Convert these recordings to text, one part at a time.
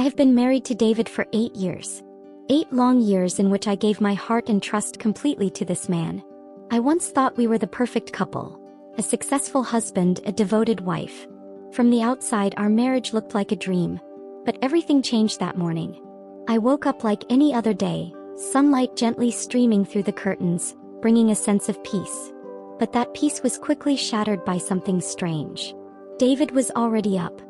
have been married to David for 8 years. 8 long years in which I gave my heart and trust completely to this man. I once thought we were the perfect couple. A successful husband, a devoted wife. From the outside, our marriage looked like a dream. But everything changed that morning. I woke up like any other day, sunlight gently streaming through the curtains, bringing a sense of peace. But that peace was quickly shattered by something strange. David was already up.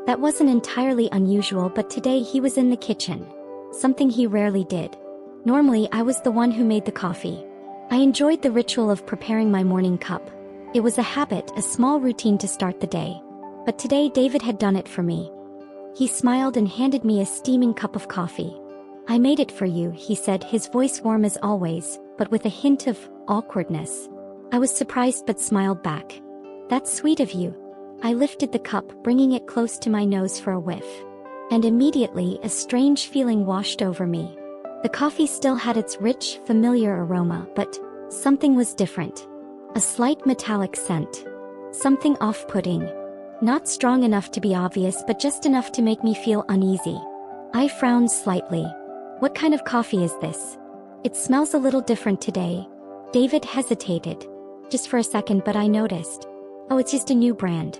That wasn't entirely unusual, but today he was in the kitchen. Something he rarely did. Normally, I was the one who made the coffee. I enjoyed the ritual of preparing my morning cup. It was a habit, a small routine to start the day. But today David had done it for me. He smiled and handed me a steaming cup of coffee. "I made it for you," he said, his voice warm as always, but with a hint of awkwardness. I was surprised but smiled back. "That's sweet of you." I lifted the cup, bringing it close to my nose for a whiff. And immediately a strange feeling washed over me. The coffee still had its rich, familiar aroma, but something was different. A slight metallic scent. Something off-putting. Not strong enough to be obvious, but just enough to make me feel uneasy. I frowned slightly. "What kind of coffee is this? It smells a little different today." David hesitated. Just for a second, but I noticed. "Oh, it's just a new brand.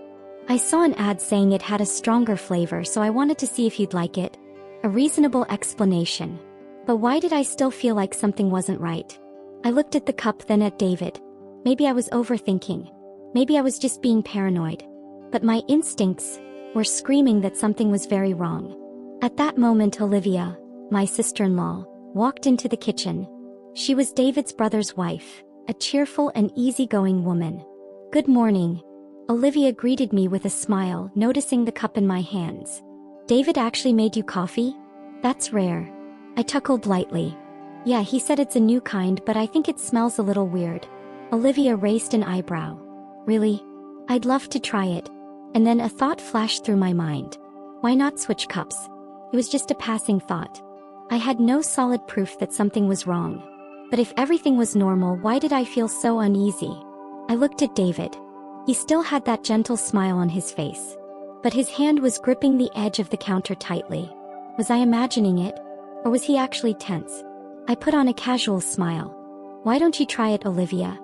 I saw an ad saying it had a stronger flavor, so I wanted to see if you'd like it." A reasonable explanation. But why did I still feel like something wasn't right? I looked at the cup, then at David. Maybe I was overthinking. Maybe I was just being paranoid. But my instincts were screaming that something was very wrong. At that moment, Olivia, my sister-in-law, walked into the kitchen. She was David's brother's wife, a cheerful and easygoing woman. "Good morning." Olivia greeted me with a smile, noticing the cup in my hands. "David actually made you coffee? That's rare." I chuckled lightly. "Yeah, he said it's a new kind, but I think it smells a little weird." Olivia raised an eyebrow. "Really? I'd love to try it." And then a thought flashed through my mind. Why not switch cups? It was just a passing thought. I had no solid proof that something was wrong. But if everything was normal, why did I feel so uneasy? I looked at David. He still had that gentle smile on his face. But his hand was gripping the edge of the counter tightly. Was I imagining it? Or was he actually tense? I put on a casual smile. "Why don't you try it, Olivia?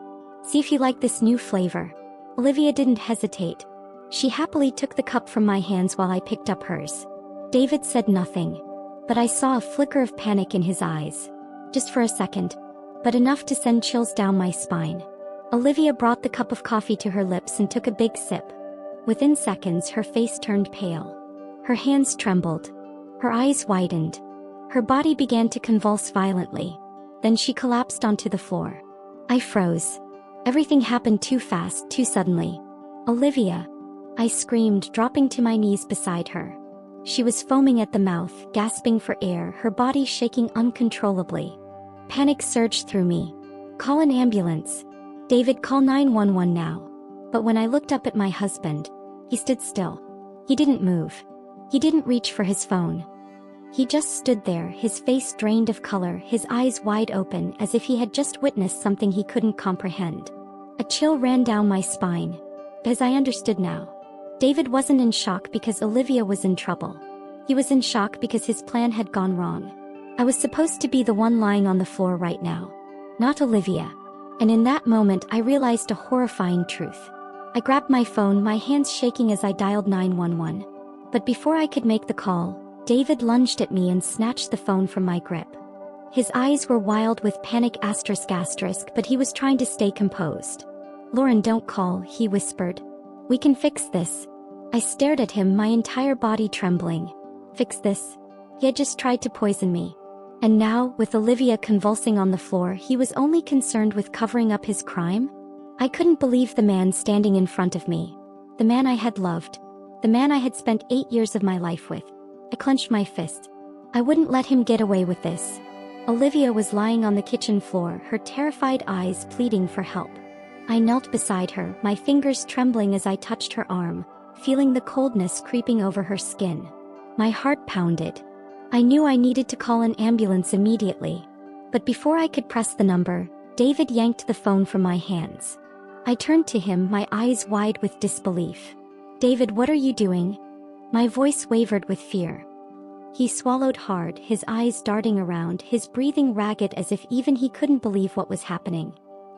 See if you like this new flavor." Olivia didn't hesitate. She happily took the cup from my hands while I picked up hers. David said nothing. But I saw a flicker of panic in his eyes. Just for a second. But enough to send chills down my spine. Olivia brought the cup of coffee to her lips and took a big sip. Within seconds, her face turned pale. Her hands trembled. Her eyes widened. Her body began to convulse violently. Then she collapsed onto the floor. I froze. Everything happened too fast, too suddenly. "Olivia!" I screamed, dropping to my knees beside her. She was foaming at the mouth, gasping for air, her body shaking uncontrollably. Panic surged through me. "Call an ambulance." "David, call 911 now." But when I looked up at my husband, he stood still. He didn't move. He didn't reach for his phone. He just stood there, his face drained of color, his eyes wide open, as if he had just witnessed something he couldn't comprehend. A chill ran down my spine. As I understood now. David wasn't in shock because Olivia was in trouble. He was in shock because his plan had gone wrong. I was supposed to be the one lying on the floor right now. Not Olivia. And in that moment I realized a horrifying truth. I grabbed my phone, my hands shaking as I dialed 911. But before I could make the call, David lunged at me and snatched the phone from my grip. His eyes were wild with panic ***, but he was trying to stay composed. "Lauren, don't call," he whispered. "We can fix this." I stared at him, my entire body trembling. Fix this? He had just tried to poison me. And now, with Olivia convulsing on the floor, he was only concerned with covering up his crime? I couldn't believe the man standing in front of me. The man I had loved. The man I had spent 8 years of my life with. I clenched my fist. I wouldn't let him get away with this. Olivia was lying on the kitchen floor, her terrified eyes pleading for help. I knelt beside her, my fingers trembling as I touched her arm, feeling the coldness creeping over her skin. My heart pounded. I knew I needed to call an ambulance immediately. But before I could press the number, David yanked the phone from my hands. I turned to him, my eyes wide with disbelief. "David, what are you doing?" My voice wavered with fear. He swallowed hard, his eyes darting around, his breathing ragged as if even he couldn't believe what was happening.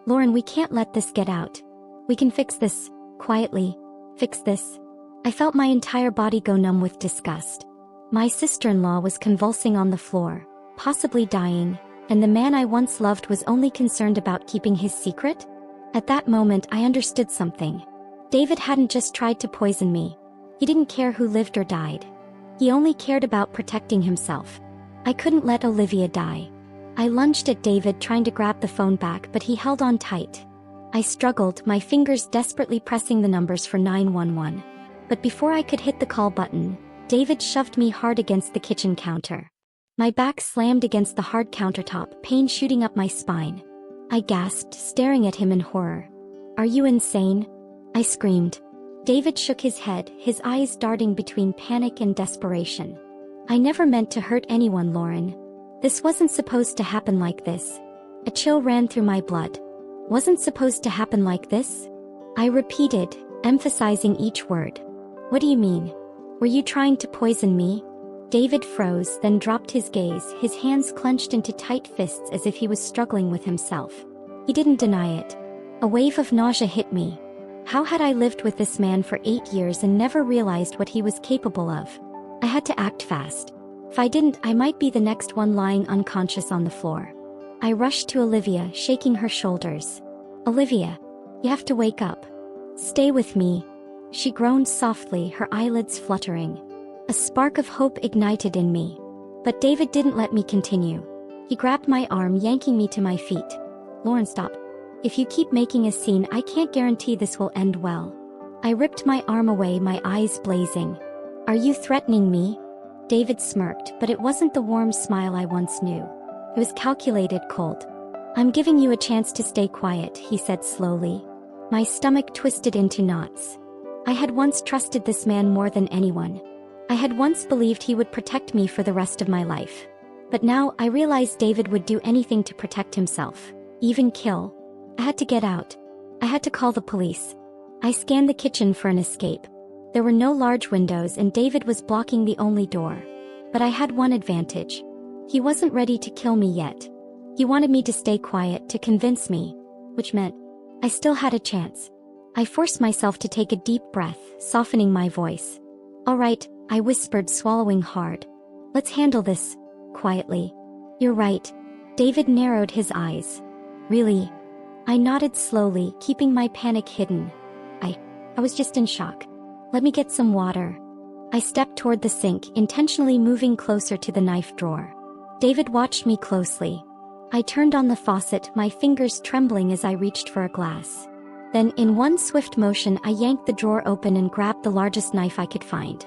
Lauren, we can't let this get out. We can fix this. Quietly. Fix this. I felt my entire body go numb with disgust. My sister-in-law was convulsing on the floor, possibly dying, and the man I once loved was only concerned about keeping his secret? At that moment I understood something. David hadn't just tried to poison me. He didn't care who lived or died. He only cared about protecting himself. I couldn't let Olivia die. I lunged at David, trying to grab the phone back, but he held on tight. I struggled, my fingers desperately pressing the numbers for 911. But before I could hit the call button, David shoved me hard against the kitchen counter. My back slammed against the hard countertop, pain shooting up my spine. I gasped, staring at him in horror. "Are you insane?" I screamed. David shook his head, his eyes darting between panic and desperation. "I never meant to hurt anyone, Lauren. This wasn't supposed to happen like this." A chill ran through my blood. "Wasn't supposed to happen like this?" I repeated, emphasizing each word. "What do you mean? Were you trying to poison me?" David froze, then dropped his gaze, his hands clenched into tight fists as if he was struggling with himself. He didn't deny it. A wave of nausea hit me. How had I lived with this man for 8 years and never realized what he was capable of? I had to act fast. If I didn't, I might be the next one lying unconscious on the floor. I rushed to Olivia, shaking her shoulders. "Olivia, you have to wake up. Stay with me." She groaned softly, her eyelids fluttering. A spark of hope ignited in me. But David didn't let me continue. He grabbed my arm, yanking me to my feet. "Lauren, stop. If you keep making a scene, I can't guarantee this will end well." I ripped my arm away, my eyes blazing. "Are you threatening me?" David smirked, but it wasn't the warm smile I once knew. It was calculated, cold. "I'm giving you a chance to stay quiet," he said slowly. My stomach twisted into knots. I had once trusted this man more than anyone. I had once believed he would protect me for the rest of my life. But now I realized David would do anything to protect himself, even kill. I had to get out. I had to call the police. I scanned the kitchen for an escape. There were no large windows and David was blocking the only door. But I had one advantage. He wasn't ready to kill me yet. He wanted me to stay quiet, to convince me, which meant I still had a chance. I forced myself to take a deep breath, softening my voice. "All right," I whispered, swallowing hard. "Let's handle this quietly." "You're right." David narrowed his eyes. "Really?" I nodded slowly, keeping my panic hidden. I was just in shock. "Let me get some water." I stepped toward the sink, intentionally moving closer to the knife drawer. David watched me closely. I turned on the faucet, my fingers trembling as I reached for a glass. Then, in one swift motion, I yanked the drawer open and grabbed the largest knife I could find.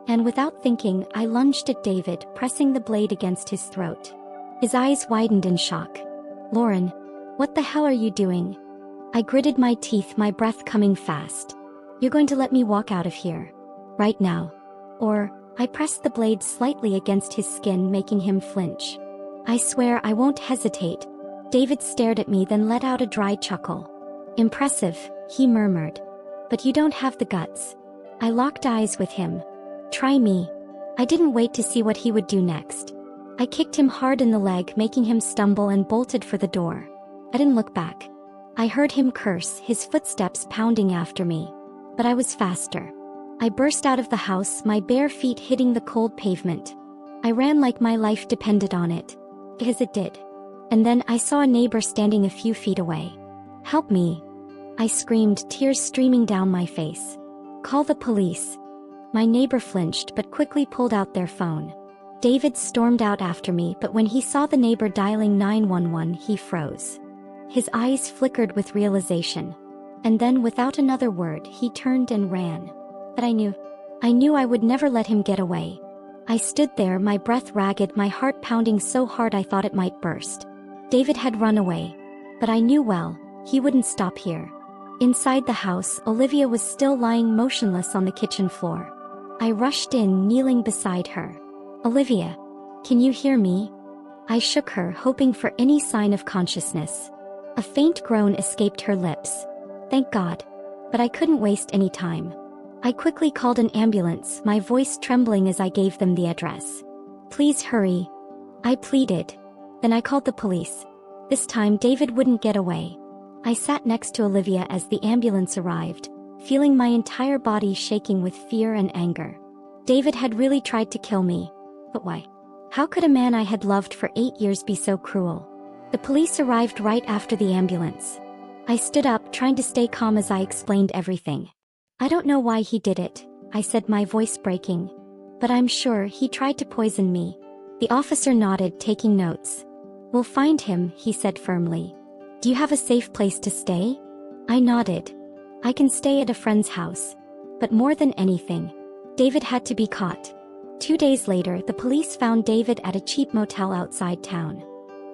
And without thinking, I lunged at David, pressing the blade against his throat. His eyes widened in shock. "Lauren, what the hell are you doing?" I gritted my teeth, my breath coming fast. "You're going to let me walk out of here. Right now. Or..." I pressed the blade slightly against his skin, making him flinch. "I swear I won't hesitate." David stared at me, then let out a dry chuckle. "Impressive," he murmured. "But you don't have the guts." I locked eyes with him. "Try me." I didn't wait to see what he would do next. I kicked him hard in the leg, making him stumble, and bolted for the door. I didn't look back. I heard him curse, his footsteps pounding after me. But I was faster. I burst out of the house, my bare feet hitting the cold pavement. I ran like my life depended on it. Because it did. And then I saw a neighbor standing a few feet away. "Help me!" I screamed, tears streaming down my face. "Call the police." My neighbor flinched but quickly pulled out their phone. David stormed out after me, but when he saw the neighbor dialing 911, he froze. His eyes flickered with realization. And then, without another word, he turned and ran. But I knew I would never let him get away. I stood there, my breath ragged, my heart pounding so hard I thought it might burst. David had run away. But I knew well, he wouldn't stop here. Inside the house, Olivia was still lying motionless on the kitchen floor. I rushed in, kneeling beside her. "Olivia, can you hear me?" I shook her, hoping for any sign of consciousness. A faint groan escaped her lips. Thank God. But I couldn't waste any time. I quickly called an ambulance, my voice trembling as I gave them the address. Please hurry. I pleaded. Then I called the police. This time David wouldn't get away. I sat next to Olivia as the ambulance arrived, feeling my entire body shaking with fear and anger. David had really tried to kill me. But why? How could a man I had loved for 8 years be so cruel? The police arrived right after the ambulance. I stood up, trying to stay calm as I explained everything. I don't know why he did it, I said, my voice breaking. But I'm sure he tried to poison me. The officer nodded, taking notes. We'll find him, he said firmly. Do you have a safe place to stay? I nodded. I can stay at a friend's house. But more than anything, David had to be caught. 2 days later, the police found David at a cheap motel outside town.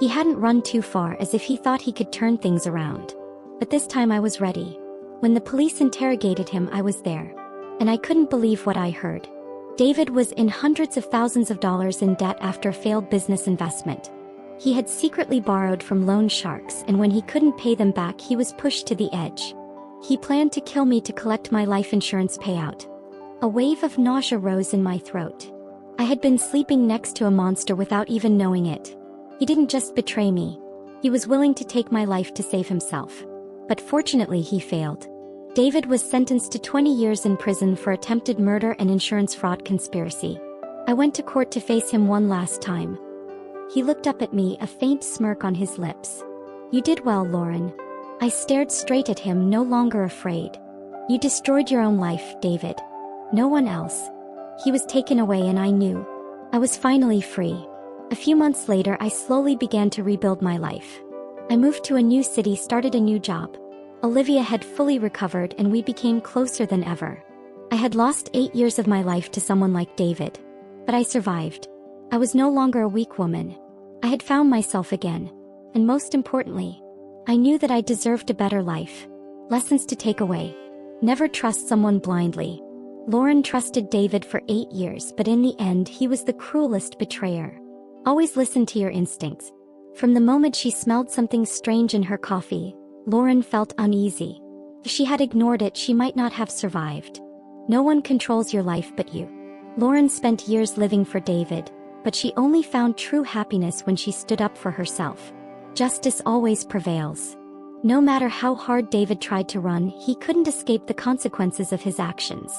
He hadn't run too far, as if he thought he could turn things around. But this time I was ready. When the police interrogated him, I was there. And I couldn't believe what I heard. David was in hundreds of thousands of dollars in debt after a failed business investment. He had secretly borrowed from loan sharks, and when he couldn't pay them back, he was pushed to the edge. He planned to kill me to collect my life insurance payout. A wave of nausea rose in my throat. I had been sleeping next to a monster without even knowing it. He didn't just betray me. He was willing to take my life to save himself. But fortunately, he failed. David was sentenced to 20 years in prison for attempted murder and insurance fraud conspiracy. I went to court to face him one last time. He looked up at me, a faint smirk on his lips. You did well, Lauren. I stared straight at him, no longer afraid. You destroyed your own life, David. No one else. He was taken away, and I knew. I was finally free. A few months later, I slowly began to rebuild my life. I moved to a new city, started a new job. Olivia had fully recovered, and we became closer than ever. I had lost 8 years of my life to someone like David. But I survived. I was no longer a weak woman. I had found myself again. And most importantly, I knew that I deserved a better life. Lessons to take away. Never trust someone blindly. Lauren trusted David for 8 years, but in the end, he was the cruelest betrayer. Always listen to your instincts. From the moment she smelled something strange in her coffee, Lauren felt uneasy. If she had ignored it, she might not have survived. No one controls your life but you. Lauren spent years living for David, but she only found true happiness when she stood up for herself. Justice always prevails. No matter how hard David tried to run, he couldn't escape the consequences of his actions.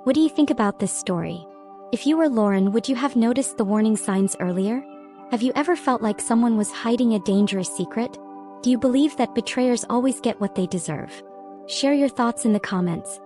What do you think about this story? If you were Lauren, would you have noticed the warning signs earlier? Have you ever felt like someone was hiding a dangerous secret? Do you believe that betrayers always get what they deserve? Share your thoughts in the comments.